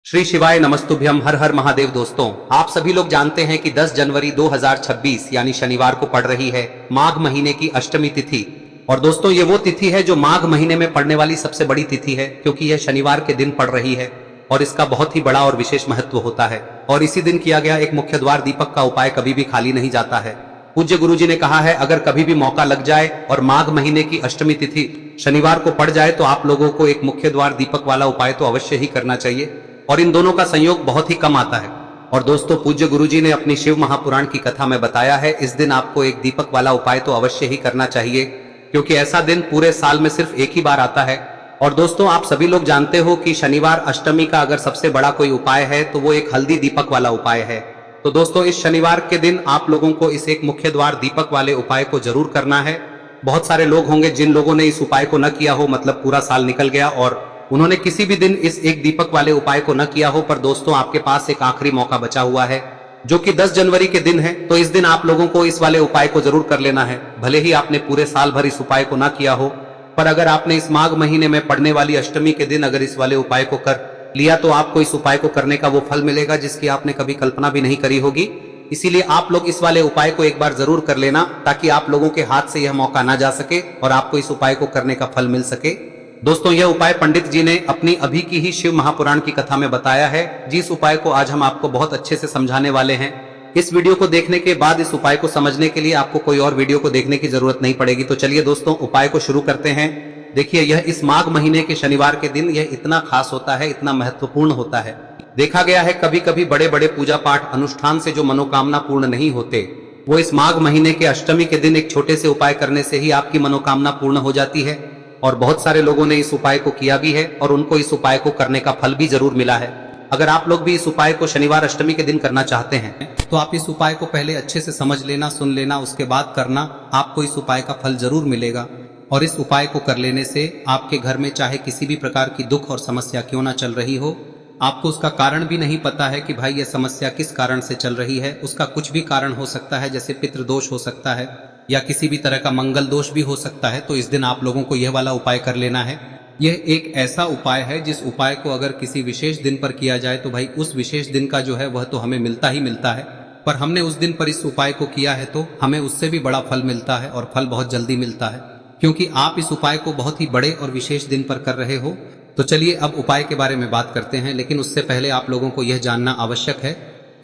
श्री शिवाय नमस्तुभ्यम। हर हर महादेव। दोस्तों, आप सभी लोग जानते हैं कि 10 जनवरी 2026 यानी शनिवार को पड़ रही है माघ महीने की अष्टमी तिथि। और दोस्तों, ये वो तिथि है जो माघ महीने में पड़ने वाली सबसे बड़ी तिथि है, क्योंकि यह शनिवार के दिन पड़ रही है और इसका बहुत ही बड़ा और विशेष महत्व होता है। और इसी दिन किया गया एक मुख्य द्वार दीपक का उपाय कभी भी खाली नहीं जाता है। पूज्य गुरुजी ने कहा है, अगर कभी भी मौका लग जाए और माघ महीने की अष्टमी तिथि शनिवार को पड़ जाए तो आप लोगों को एक मुख्य द्वार दीपक वाला उपाय तो अवश्य ही करना चाहिए। और इन दोनों का संयोग बहुत ही कम आता है। और दोस्तों, पूज्य गुरुजी ने अपनी शिव महापुराण की कथा में बताया है, इस दिन आपको एक दीपक वाला उपाय तो अवश्य ही करना चाहिए, क्योंकि ऐसा दिन पूरे साल में सिर्फ एक ही बार आता है। और दोस्तों, आप सभी लोग जानते हो कि शनिवार अष्टमी का अगर सबसे बड़ा कोई उपाय है तो वो एक हल्दी दीपक वाला उपाय है। तो दोस्तों, इस शनिवार के दिन आप लोगों को इस एक मुख्य द्वार दीपक वाले उपाय को जरूर करना है। बहुत सारे लोग होंगे जिन लोगों ने इस उपाय को न किया हो, मतलब पूरा साल निकल गया और उन्होंने किसी भी दिन इस एक दीपक वाले उपाय को न किया हो। पर दोस्तों, आपके पास एक आखिरी मौका बचा हुआ है, जो कि 10 जनवरी के दिन है। तो इस दिन आप लोगों को इस वाले उपाय को जरूर कर लेना है। भले ही आपने पूरे साल भर इस उपाय को ना किया हो, पर अगर आपने इस माघ महीने में पड़ने वाली अष्टमी के दिन अगर इस वाले उपाय को कर लिया तो आपको इस उपाय को करने का वो फल मिलेगा जिसकी आपने कभी कल्पना भी नहीं करी होगी। इसीलिए आप लोग इस वाले उपाय को एक बार जरूर कर लेना, ताकि आप लोगों के हाथ से यह मौका ना जा सके और आपको इस उपाय को करने का फल मिल सके। दोस्तों, यह उपाय पंडित जी ने अपनी अभी की ही शिव महापुराण की कथा में बताया है, जिस उपाय को आज हम आपको बहुत अच्छे से समझाने वाले हैं। इस वीडियो को देखने के बाद इस उपाय को समझने के लिए आपको कोई और वीडियो को देखने की जरूरत नहीं पड़ेगी। तो चलिए दोस्तों, उपाय को शुरू करते हैं। देखिए, यह इस माघ महीने के शनिवार के दिन यह इतना खास होता है, इतना महत्वपूर्ण होता है। देखा गया है कभी कभी बड़े बड़े पूजा पाठ अनुष्ठान से जो मनोकामना पूर्ण नहीं होते, वो इस माघ महीने के अष्टमी के दिन एक छोटे से उपाय करने से ही आपकी मनोकामना पूर्ण हो जाती है। और बहुत सारे लोगों ने इस उपाय को किया भी है और उनको इस उपाय को करने का फल भी जरूर मिला है। अगर आप लोग भी इस उपाय को शनिवार अष्टमी के दिन करना चाहते हैं तो आप इस उपाय को पहले अच्छे से समझ लेना, सुन लेना, उसके बाद करना। आपको इस उपाय का फल जरूर मिलेगा। और इस उपाय को कर लेने से आपके घर में चाहे किसी भी प्रकार की दुख और समस्या क्यों ना चल रही हो, आपको उसका कारण भी नहीं पता है कि भाई ये समस्या किस कारण से चल रही है, उसका कुछ भी कारण हो सकता है, जैसे पितृदोष हो सकता है या किसी भी तरह का मंगल दोष भी हो सकता है। तो इस दिन आप लोगों को यह वाला उपाय कर लेना है। यह एक ऐसा उपाय है जिस उपाय को अगर किसी विशेष दिन पर किया जाए तो भाई उस विशेष दिन का जो है वह तो हमें मिलता ही मिलता है। पर हमने उस दिन पर इस उपाय को किया है तो हमें उससे भी बड़ा फल मिलता है, और फल बहुत जल्दी मिलता है, क्योंकि आप इस उपाय को बहुत ही बड़े और विशेष दिन पर कर रहे हो। तो चलिए अब उपाय के बारे में बात करते हैं, लेकिन उससे पहले आप लोगों को यह जानना आवश्यक है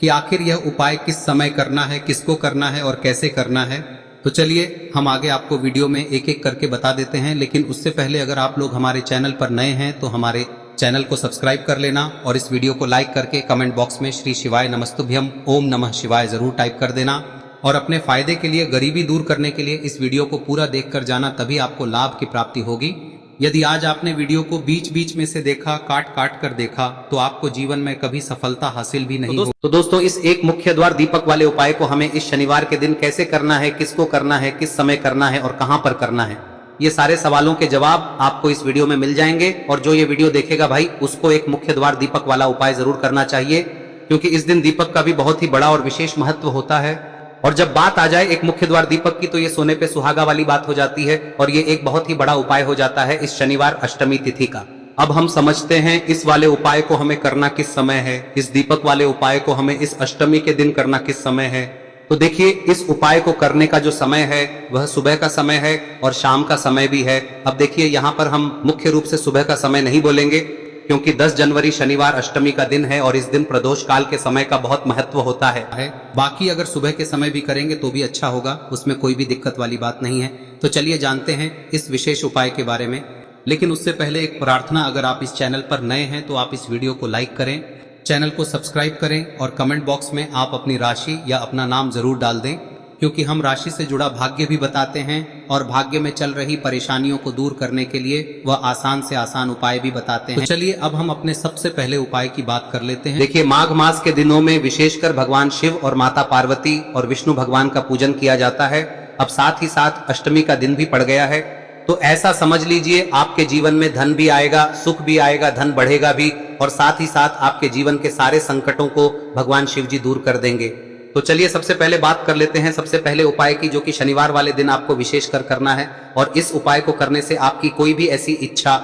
कि आखिर यह उपाय किस समय करना है, किसको करना है और कैसे करना है। तो चलिए हम आगे आपको वीडियो में एक एक करके बता देते हैं। लेकिन उससे पहले अगर आप लोग हमारे चैनल पर नए हैं तो हमारे चैनल को सब्सक्राइब कर लेना और इस वीडियो को लाइक करके कमेंट बॉक्स में श्री शिवाय नमस्तुभ्यम ओम नमः शिवाय जरूर टाइप कर देना। और अपने फायदे के लिए, गरीबी दूर करने के लिए इस वीडियो को पूरा देखकर जाना, तभी आपको लाभ की प्राप्ति होगी। यदि आज आपने वीडियो को बीच बीच में से देखा, काट काट कर देखा, तो आपको जीवन में कभी सफलता हासिल भी नहीं होगी। तो दोस्तों, इस एक मुख्य द्वार दीपक वाले उपाय को हमें इस शनिवार के दिन कैसे करना है, किसको करना है, किस समय करना है और कहां पर करना है, ये सारे सवालों के जवाब आपको इस वीडियो में मिल जाएंगे। और जो ये वीडियो देखेगा भाई, उसको एक मुख्य द्वार दीपक वाला उपाय जरूर करना चाहिए, क्योंकि इस दिन दीपक का भी बहुत ही बड़ा और विशेष महत्व होता है। और जब बात आ जाए एक मुख्य द्वार दीपक की, तो ये सोने पे सुहागा वाली बात हो जाती है और ये एक बहुत ही बड़ा उपाय हो जाता है इस शनिवार अष्टमी तिथि का। अब हम समझते हैं इस वाले उपाय को हमें करना किस समय है, इस दीपक वाले उपाय को हमें इस अष्टमी के दिन करना किस समय है। तो देखिए, इस उपाय को करने का जो समय है वह सुबह का समय है और शाम का समय भी है। अब देखिए, यहाँ पर हम मुख्य रूप से सुबह का समय नहीं बोलेंगे, क्योंकि 10 जनवरी शनिवार अष्टमी का दिन है और इस दिन प्रदोष काल के समय का बहुत महत्व होता है। बाकी अगर सुबह के समय भी करेंगे तो भी अच्छा होगा, उसमें कोई भी दिक्कत वाली बात नहीं है। तो चलिए जानते हैं इस विशेष उपाय के बारे में। लेकिन उससे पहले एक प्रार्थना, अगर आप इस चैनल पर नए हैं तो आप इस वीडियो को लाइक करें, चैनल को सब्सक्राइब करें और कमेंट बॉक्स में आप अपनी राशि या अपना नाम जरूर डाल दें, क्योंकि हम राशि से जुड़ा भाग्य भी बताते हैं और भाग्य में चल रही परेशानियों को दूर करने के लिए वह आसान से आसान उपाय भी बताते हैं। तो चलिए अब हम अपने सबसे पहले उपाय की बात कर लेते हैं। देखिए, माघ मास के दिनों में विशेषकर भगवान शिव और माता पार्वती और विष्णु भगवान का पूजन किया जाता है। अब साथ ही साथ अष्टमी का दिन भी पड़ गया है, तो ऐसा समझ लीजिए आपके जीवन में धन भी आएगा, सुख भी आएगा, धन बढ़ेगा भी, और साथ ही साथ आपके जीवन के सारे संकटों को भगवान शिव जी दूर कर देंगे। तो चलिए सबसे पहले बात कर लेते हैं सबसे पहले उपाय की, जो कि शनिवार वाले दिन आपको विशेषकर करना है। और इस उपाय को करने से आपकी कोई भी ऐसी इच्छा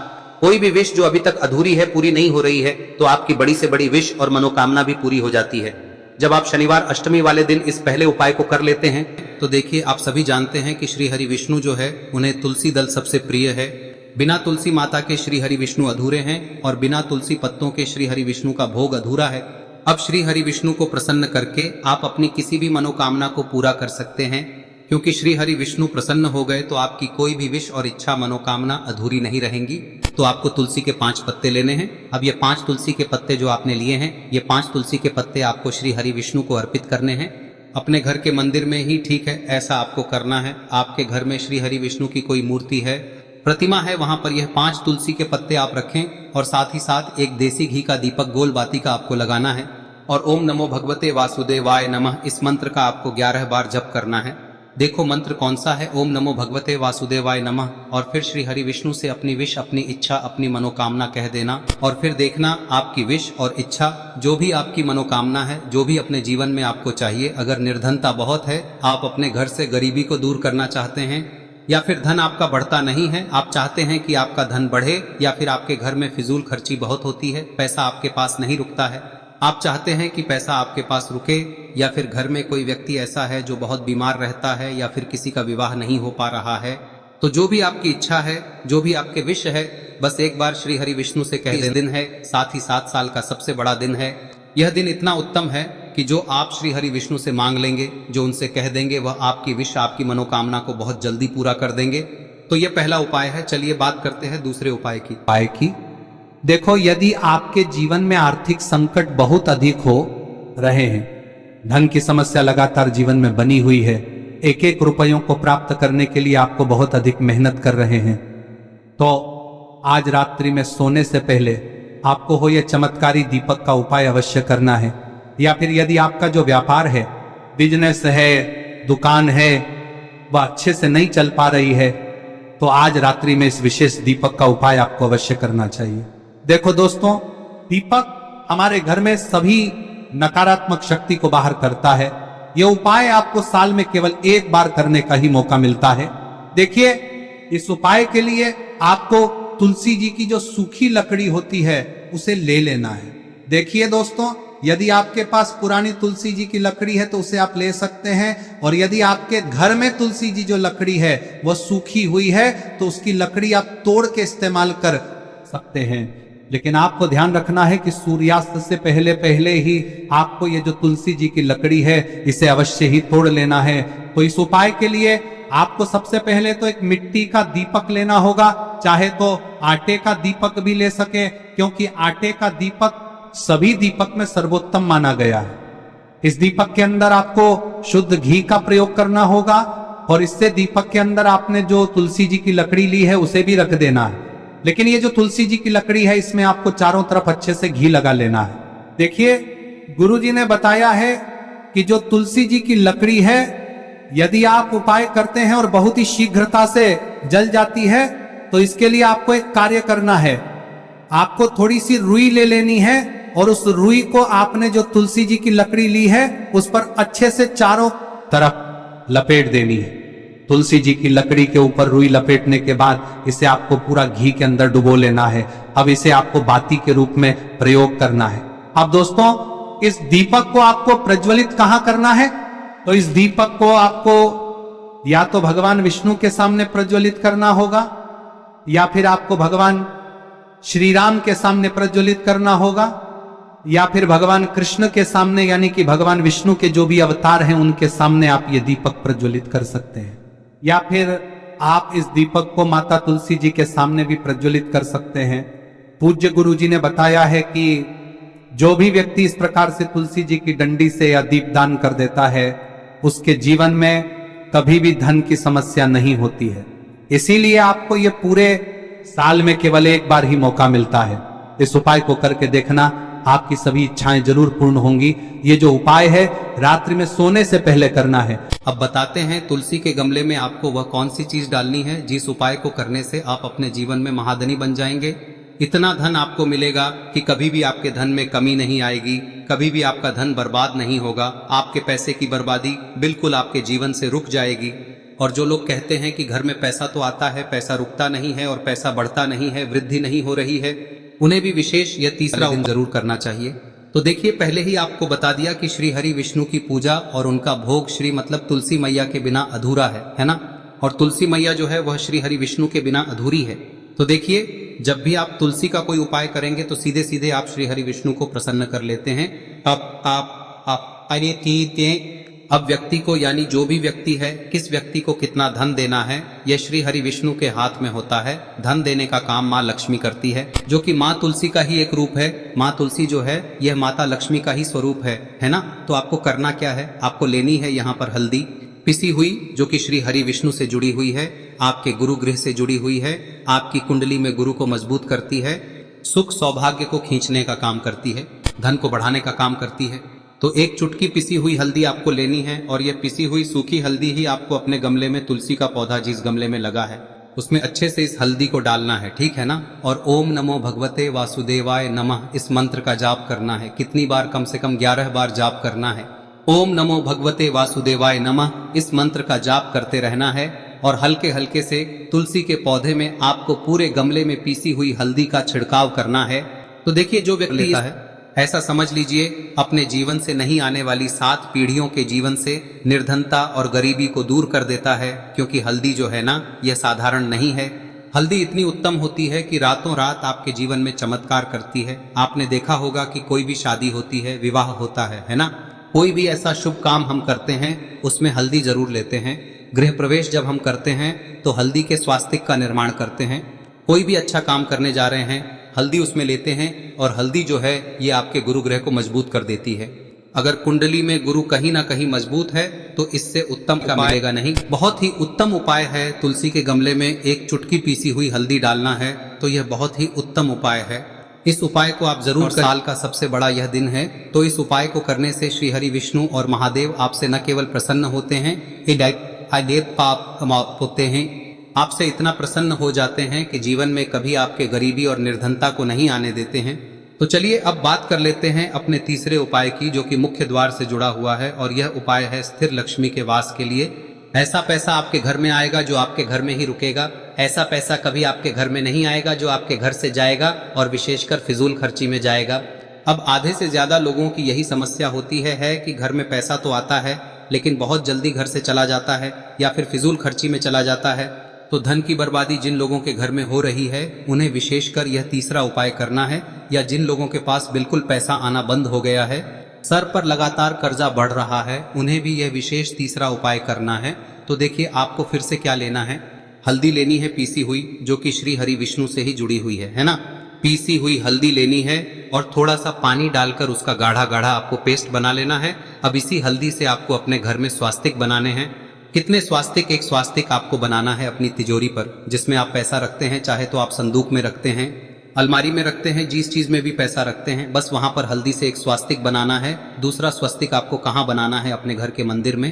कोई भी विश जो अभी तक अधूरी है, पूरी नहीं हो रही है, तो आपकी बड़ी से बड़ी विश और मनोकामना भी पूरी हो जाती है जब आप शनिवार अष्टमी वाले दिन इस पहले उपाय को कर लेते हैं। तो देखिए, आप सभी जानते हैं कि श्री हरि विष्णु जो है उन्हें तुलसी दल सबसे प्रिय है। बिना तुलसी माता के श्री हरि विष्णु अधूरे हैं और बिना तुलसी पत्तों के श्री हरि विष्णु का भोग अधूरा है। अब श्री हरि विष्णु को प्रसन्न करके आप अपनी किसी भी मनोकामना को पूरा कर सकते हैं, क्योंकि श्री हरि विष्णु प्रसन्न हो गए तो आपकी कोई भी विश और इच्छा मनोकामना अधूरी नहीं रहेंगी। तो आपको तुलसी के 5 पत्ते लेने हैं। अब ये 5 तुलसी के पत्ते जो आपने लिए हैं, ये 5 तुलसी के पत्ते आपको श्री हरि विष्णु को अर्पित करने हैं। अपने घर के मंदिर में ही ठीक है, ऐसा आपको करना है। आपके घर में श्री हरि विष्णु की कोई मूर्ति है, प्रतिमा है, वहां पर यह 5 तुलसी के पत्ते आप रखें और साथ ही साथ एक देसी घी का दीपक गोल बाती का आपको लगाना है और ओम नमो भगवते वासुदेवाय नमः इस मंत्र का आपको 11 बार जप करना है। देखो मंत्र कौन सा है, ओम नमो भगवते वासुदेवाय नमः, और फिर श्री हरि विष्णु से अपनी विश, अपनी इच्छा, अपनी मनोकामना कह देना और फिर देखना आपकी विश और इच्छा, जो भी आपकी मनोकामना है, जो भी अपने जीवन में आपको चाहिए। अगर निर्धनता बहुत है, आप अपने घर से गरीबी को दूर करना चाहते हैं, या फिर धन आपका बढ़ता नहीं है, आप चाहते हैं कि आपका धन बढ़े, या फिर आपके घर में फिजूल खर्ची बहुत होती है, पैसा आपके पास नहीं रुकता है, आप चाहते हैं कि पैसा आपके पास रुके, या फिर घर में कोई व्यक्ति ऐसा है जो बहुत बीमार रहता है, या फिर किसी का विवाह नहीं हो पा रहा है, तो जो भी आपकी इच्छा है, जो भी आपके विश है, बस एक बार श्री हरि विष्णु से कह दें। दिन है, साथ ही 7 साल का सबसे बड़ा दिन है। यह दिन इतना उत्तम है कि जो आप श्री हरि विष्णु से मांग लेंगे, जो उनसे कह देंगे, वह आपकी विश, आपकी मनोकामना को बहुत जल्दी पूरा कर देंगे। तो यह पहला उपाय है। चलिए बात करते हैं दूसरे उपाय की। देखो, यदि आपके जीवन में आर्थिक संकट बहुत अधिक हो रहे हैं, धन की समस्या लगातार जीवन में बनी हुई है, एक एक रुपयों को प्राप्त करने के लिए आपको बहुत अधिक मेहनत कर रहे हैं, तो आज रात्रि में सोने से पहले आपको हो यह चमत्कारी दीपक का उपाय अवश्य करना है। या फिर यदि आपका जो व्यापार है, बिजनेस है, दुकान है, वह अच्छे से नहीं चल पा रही है, तो आज रात्रि में इस विशेष दीपक का उपाय आपको अवश्य करना चाहिए। देखो दोस्तों, दीपक हमारे घर में सभी नकारात्मक शक्ति को बाहर करता है। यह उपाय आपको साल में केवल एक बार करने का ही मौका मिलता है। देखिए, इस उपाय के लिए आपको तुलसी जी की जो सूखी लकड़ी होती है उसे ले लेना है। देखिए दोस्तों, यदि आपके पास पुरानी तुलसी जी की लकड़ी है तो उसे आप ले सकते हैं, और यदि आपके घर में तुलसी जी जो लकड़ी है वह सूखी हुई है तो उसकी लकड़ी आप तोड़ के इस्तेमाल कर सकते हैं। लेकिन आपको ध्यान रखना है कि सूर्यास्त से पहले पहले ही आपको ये जो तुलसी जी की लकड़ी है इसे अवश्य ही तोड़ लेना है। तो इस उपाय के लिए आपको सबसे पहले तो एक मिट्टी का दीपक लेना होगा, चाहे तो आटे का दीपक भी ले सके, क्योंकि आटे का दीपक सभी दीपक में सर्वोत्तम माना गया है। इस दीपक के अंदर आपको शुद्ध घी का प्रयोग करना होगा, और इससे दीपक के अंदर आपने जो तुलसी जी की लकड़ी ली है उसे भी रख देना है। लेकिन ये जो तुलसी जी की लकड़ी है, इसमें आपको चारों तरफ अच्छे से घी लगा लेना है। देखिए, गुरु जी ने बताया है कि जो तुलसी जी की लकड़ी है, यदि आप उपाय करते हैं और बहुत ही शीघ्रता से जल जाती है, तो इसके लिए आपको एक कार्य करना है। आपको थोड़ी सी रुई ले लेनी है और उस रुई को आपने जो तुलसी जी की लकड़ी ली है उस पर अच्छे से चारों तरफ लपेट देनी है। तुलसी जी की लकड़ी के ऊपर रुई लपेटने के बाद इसे आपको पूरा घी के अंदर डुबो लेना है। अब इसे आपको बाती के रूप में प्रयोग करना है। अब दोस्तों, इस दीपक को आपको प्रज्वलित कहां करना है? तो इस दीपक को आपको या तो भगवान विष्णु के सामने प्रज्वलित करना होगा, या फिर आपको भगवान श्री राम के सामने प्रज्वलित करना होगा, या फिर भगवान कृष्ण के सामने, यानी कि भगवान विष्णु के जो भी अवतार हैं उनके सामने आप ये दीपक प्रज्वलित कर सकते हैं। या फिर आप इस दीपक को माता तुलसी जी के सामने भी प्रज्वलित कर सकते हैं। पूज्य गुरु जी ने बताया है कि जो भी व्यक्ति इस प्रकार से तुलसी जी की डंडी से या दीपदान कर देता है, उसके जीवन में कभी भी धन की समस्या नहीं होती है। इसीलिए आपको ये पूरे साल में केवल एक बार ही मौका मिलता है। इस उपाय को करके देखना, आपकी सभी इच्छाएं जरूर पूर्ण होंगी। ये जो उपाय है रात्रि में सोने से पहले करना है। अब बताते हैं तुलसी के गमले में आपको वह कौन सी चीज डालनी है जिस उपाय को करने से आप अपने जीवन में महाधनी बन जाएंगे। इतना धन आपको मिलेगा कि कभी भी आपके धन में कमी नहीं आएगी, कभी भी आपका धन बर्बाद नहीं होगा, आपके पैसे की बर्बादी बिल्कुल आपके जीवन से रुक जाएगी। और जो लोग कहते हैं कि घर में पैसा तो आता है, पैसा रुकता नहीं है और पैसा बढ़ता नहीं है, वृद्धि नहीं हो रही है, उन्हें भी विशेष यह तीसरा दिन जरूर करना चाहिए। तो देखिए, पहले ही आपको बता दिया कि श्री हरि विष्णु की पूजा और उनका भोग श्री मतलब तुलसी मैया के बिना अधूरा है ना। और तुलसी मैया जो है वह श्री हरि विष्णु के बिना अधूरी है। तो देखिए, जब भी आप तुलसी का कोई उपाय करेंगे तो सीधे सीधे आप श्री हरि विष्णु को प्रसन्न कर लेते हैं। अब व्यक्ति को, यानी जो भी व्यक्ति है, किस व्यक्ति को कितना धन देना है, यह श्री हरि विष्णु के हाथ में होता है। धन देने का काम माँ लक्ष्मी करती है, जो कि माँ तुलसी का ही एक रूप है। माँ तुलसी जो है यह माता लक्ष्मी का ही स्वरूप है ना। तो आपको करना क्या है, आपको लेनी है यहाँ पर हल्दी पिसी हुई, जो कि श्री हरि विष्णु से जुड़ी हुई है, आपके गुरु गृह से जुड़ी हुई है, आपकी कुंडली में गुरु को मजबूत करती है, सुख सौभाग्य को खींचने का काम करती है, धन को बढ़ाने का काम करती है। तो एक चुटकी पिसी हुई हल्दी आपको लेनी है और यह पिसी हुई सूखी हल्दी ही आपको अपने गमले में, तुलसी का पौधा जिस गमले में लगा है उसमें अच्छे से इस हल्दी को डालना है, ठीक है ना। और ओम नमो भगवते वासुदेवाय नमः इस मंत्र का जाप करना है। कितनी बार? कम से कम 11 बार जाप करना है। ओम नमो भगवते वासुदेवाय नमः इस मंत्र का जाप करते रहना है और हल्के हल्के से तुलसी के पौधे में आपको पूरे गमले में पीसी हुई हल्दी का छिड़काव करना है। तो देखिए, जो व्यक्ति लेता है, ऐसा समझ लीजिए अपने जीवन से नहीं आने वाली 7 पीढ़ियों के जीवन से निर्धनता और गरीबी को दूर कर देता है। क्योंकि हल्दी जो है ना, यह साधारण नहीं है। हल्दी इतनी उत्तम होती है कि रातों रात आपके जीवन में चमत्कार करती है। आपने देखा होगा कि कोई भी शादी होती है, विवाह होता है ना, कोई भी ऐसा शुभ काम हम करते हैं उसमें हल्दी जरूर लेते हैं। गृह प्रवेश जब हम करते हैं तो हल्दी के स्वास्तिक का निर्माण करते हैं। कोई भी अच्छा काम करने जा रहे हैं, हल्दी उसमें लेते हैं और हल्दी जो है ये आपके गुरु ग्रह को मजबूत कर देती है। अगर कुंडली में गुरु कहीं ना कहीं मजबूत है तो इससे उत्तम का मिलेगा नहीं। बहुत ही उत्तम उपाय है, तुलसी के गमले में एक चुटकी पीसी हुई हल्दी डालना है, तो यह बहुत ही उत्तम उपाय है। इस उपाय को आप जरूर, साल का सबसे बड़ा यह दिन है, तो इस उपाय को करने से श्री हरि विष्णु और महादेव आपसे न केवल प्रसन्न होते हैं, होते हैं, आपसे इतना प्रसन्न हो जाते हैं कि जीवन में कभी आपके गरीबी और निर्धनता को नहीं आने देते हैं। तो चलिए अब बात कर लेते हैं अपने तीसरे उपाय की, जो कि मुख्य द्वार से जुड़ा हुआ है। और यह उपाय है स्थिर लक्ष्मी के वास के लिए। ऐसा पैसा आपके घर में आएगा जो आपके घर में ही रुकेगा। ऐसा पैसा कभी आपके घर में नहीं आएगा जो आपके घर से जाएगा और विशेषकर फिजूल खर्ची में जाएगा। अब आधे से ज्यादा लोगों की यही समस्या होती है कि घर में पैसा तो आता है लेकिन बहुत जल्दी घर से चला जाता है या फिर फिजूल खर्ची में चला जाता है। तो धन की बर्बादी जिन लोगों के घर में हो रही है उन्हें विशेषकर यह तीसरा उपाय करना है। या जिन लोगों के पास बिल्कुल पैसा आना बंद हो गया है, सर पर लगातार कर्जा बढ़ रहा है, उन्हें भी यह विशेष तीसरा उपाय करना है। तो देखिए, आपको फिर से क्या लेना है, हल्दी लेनी है पीसी हुई, जो कि श्री हरि विष्णु से ही जुड़ी हुई है ना। पीसी हुई हल्दी लेनी है और थोड़ा सा पानी डालकर उसका गाढ़ा गाढ़ा आपको पेस्ट बना लेना है। अब इसी हल्दी से आपको अपने घर में स्वास्तिक बनाने हैं। कितने स्वास्तिक? एक स्वास्तिक आपको बनाना है अपनी तिजोरी पर, जिसमें आप पैसा रखते हैं। चाहे तो आप संदूक में रखते हैं, अलमारी में रखते हैं, जिस चीज में भी पैसा रखते हैं, बस वहां पर हल्दी से एक स्वास्तिक बनाना है। दूसरा स्वस्तिक आपको कहाँ बनाना है? अपने घर के मंदिर में,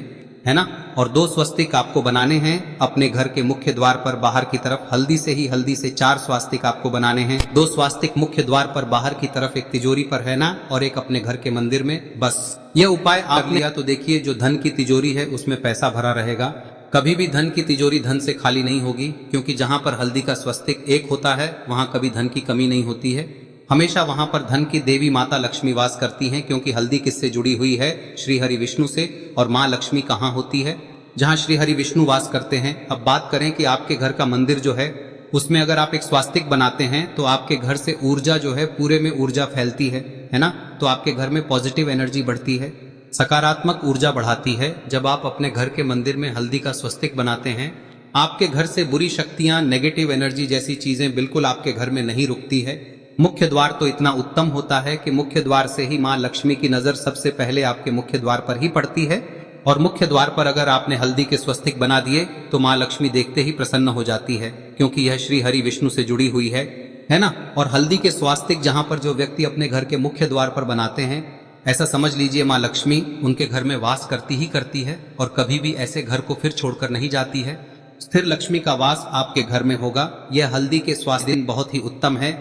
है ना। और 2 स्वस्तिक आपको बनाने हैं अपने घर के मुख्य द्वार पर बाहर की तरफ। हल्दी से 4 स्वास्तिक आपको बनाने हैं। 2 स्वास्तिक मुख्य द्वार पर बाहर की तरफ, एक तिजोरी पर, है ना, और एक अपने घर के मंदिर में। बस यह उपाय आप लिया तो देखिए, जो धन की तिजोरी है उसमें पैसा भरा रहेगा। कभी भी धन की तिजोरी धन से खाली नहीं होगी, क्योंकि जहां पर हल्दी का स्वस्तिक एक होता है वहां कभी धन की कमी नहीं होती है। हमेशा वहां पर धन की देवी माता लक्ष्मी वास करती हैं, क्योंकि हल्दी किससे जुड़ी हुई है? श्री हरि विष्णु से। और माँ लक्ष्मी कहाँ होती है? जहाँ श्री हरि विष्णु वास करते हैं। अब बात करें कि आपके घर का मंदिर जो है उसमें अगर आप एक स्वास्तिक बनाते हैं तो आपके घर से ऊर्जा जो है, पूरे में ऊर्जा फैलती है ना। तो आपके घर में पॉजिटिव एनर्जी बढ़ती है, सकारात्मक ऊर्जा बढ़ाती है। जब आप अपने घर के मंदिर में हल्दी का स्वस्तिक बनाते हैं, आपके घर से बुरी शक्तियां, नेगेटिव एनर्जी जैसी चीजें बिल्कुल आपके घर में नहीं रुकती है। मुख्य द्वार तो इतना उत्तम होता है कि मुख्य द्वार से ही माँ लक्ष्मी की नजर सबसे पहले आपके मुख्य द्वार पर ही पड़ती है। और मुख्य द्वार पर अगर आपने हल्दी के स्वस्तिक बना दिए तो माँ लक्ष्मी देखते ही प्रसन्न हो जाती है, क्योंकि यह श्री हरि विष्णु से जुड़ी हुई है ना। और हल्दी के स्वास्तिक जहां पर जो व्यक्ति अपने घर के मुख्य द्वार पर बनाते हैं, ऐसा समझ लीजिए माँ लक्ष्मी उनके घर में वास करती ही करती है और कभी भी ऐसे घर को फिर छोड़कर नहीं जाती है। स्थिर लक्ष्मी का वास आपके घर में होगा। यह हल्दी के स्वास्थ्य दिन बहुत ही उत्तम है।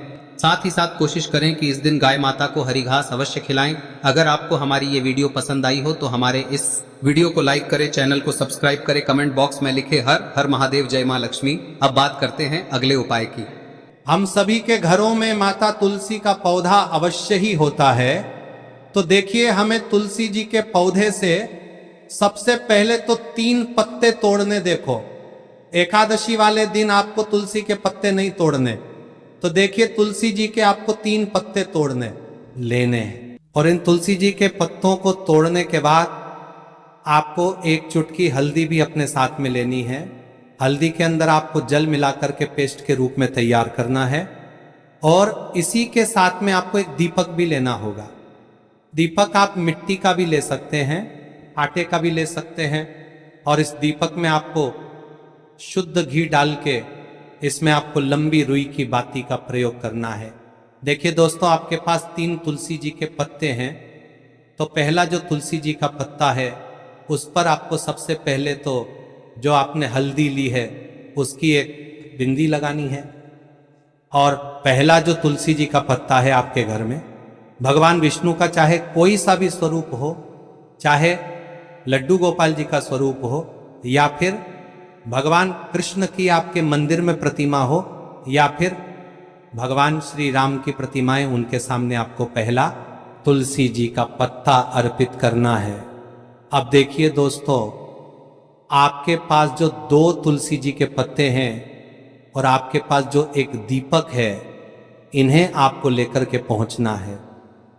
साथ ही साथ कोशिश करें कि इस दिन गाय माता को हरी घास अवश्य खिलाएं। अगर आपको हमारी ये वीडियो पसंद आई हो तो हमारे इस वीडियो को लाइक करें, चैनल को सब्सक्राइब करें, कमेंट बॉक्स में लिखे हर हर महादेव, जय मां लक्ष्मी। अब बात करते हैं अगले उपाय की। हम सभी के घरों में माता तुलसी का पौधा अवश्य ही होता है। तो देखिए, हमें तुलसी जी के पौधे से सबसे पहले तो 3 पत्ते तोड़ने। देखो, एकादशी वाले दिन आपको तुलसी के पत्ते नहीं तोड़ने। तो देखिए, तुलसी जी के आपको 3 पत्ते तोड़ने लेने हैं। और इन तुलसी जी के पत्तों को तोड़ने के बाद आपको 1 चुटकी हल्दी भी अपने साथ में लेनी है। हल्दी के अंदर आपको जल मिलाकर के पेस्ट के रूप में तैयार करना है। और इसी के साथ में आपको एक दीपक भी लेना होगा। दीपक आप मिट्टी का भी ले सकते हैं, आटे का भी ले सकते हैं। और इस दीपक में आपको शुद्ध घी डाल के इसमें आपको लंबी रुई की बाती का प्रयोग करना है। देखिए दोस्तों, आपके पास 3 तुलसी जी के पत्ते हैं। तो पहला जो तुलसी जी का पत्ता है उस पर आपको सबसे पहले तो जो आपने हल्दी ली है उसकी एक बिंदी लगानी है। और पहला जो तुलसी जी का पत्ता है आपके घर में, भगवान विष्णु का चाहे कोई सा भी स्वरूप हो, चाहे लड्डू गोपाल जी का स्वरूप हो, या फिर भगवान कृष्ण की आपके मंदिर में प्रतिमा हो, या फिर भगवान श्री राम की प्रतिमाएं, उनके सामने आपको पहला तुलसी जी का पत्ता अर्पित करना है। अब देखिए दोस्तों, आपके पास जो 2 तुलसी जी के पत्ते हैं और आपके पास जो एक दीपक है, इन्हें आपको लेकर के पहुंचना है।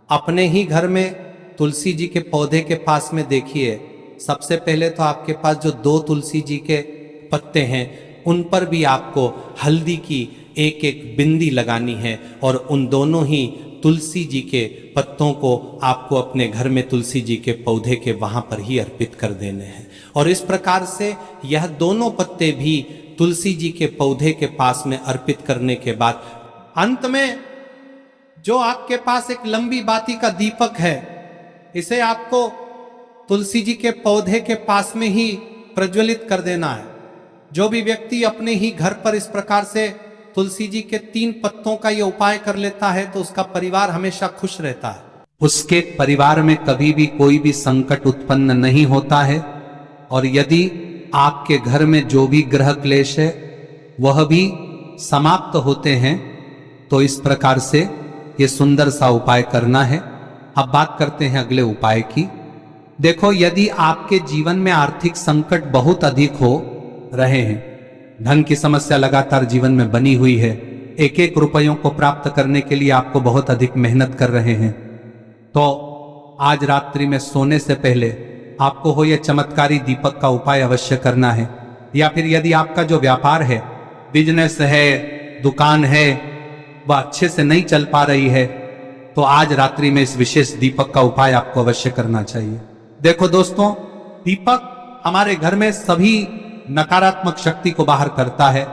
अपने ही घर में तुलसी जी के पौधे के पास में देखिए, सबसे पहले तो आपके पास जो 2 तुलसी जी के पत्ते हैं उन पर भी आपको हल्दी की एक एक बिंदी लगानी है। और उन दोनों ही तुलसी जी के पत्तों को आपको अपने घर में तुलसी जी के पौधे के वहां पर ही अर्पित कर देने हैं। और इस प्रकार से यह दोनों पत्ते भी तुलसी जी के पौधे के पास में अर्पित करने के बाद अंत में जो आपके पास एक लंबी बाती का दीपक है, इसे आपको तुलसी जी के पौधे के पास में ही प्रज्वलित कर देना है। जो भी व्यक्ति अपने ही घर पर इस प्रकार से तुलसी जी के 3 पत्तों का ये उपाय कर लेता है तो उसका परिवार हमेशा खुश रहता है। उसके परिवार में कभी भी कोई भी संकट उत्पन्न नहीं होता है। और यदि आपके घर में जो भी ग्रह क्लेश है वह भी समाप्त होते हैं। तो इस प्रकार से ये सुंदर सा उपाय करना है। अब बात करते हैं अगले उपाय की। देखो, यदि आपके जीवन में आर्थिक संकट बहुत अधिक हो रहे हैं, धन की समस्या लगातार जीवन में बनी हुई है, एक एक रुपयों को प्राप्त करने के लिए आपको बहुत अधिक मेहनत कर रहे हैं, तो आज रात्रि में सोने से पहले आपको हो यह चमत्कारी दीपक का उपाय अवश्य करना है। या फिर यदि आपका जो व्यापार है, बिजनेस है, दुकान है, वह अच्छे से नहीं चल पा रही है, तो आज रात्रि में इस विशेष दीपक का उपाय आपको अवश्य करना चाहिए। देखो दोस्तों, दीपक हमारे घर में सभी नकारात्मक शक्ति को बाहर करता है।